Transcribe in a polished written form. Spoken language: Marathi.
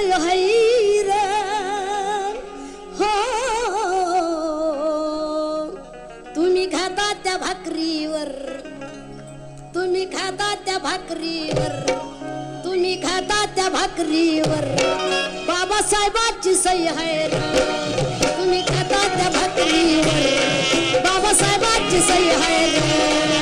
सय हैर हो तुम्ही खाता त्या भाकरीवर तुम्ही खाता त्या भाकरीवर तुम्ही खाता त्या भाकरीवर बाबासाहेबांची सही आहे तुम्ही खाता त्या भाकरीवर बाबासाहेबांची सही आहे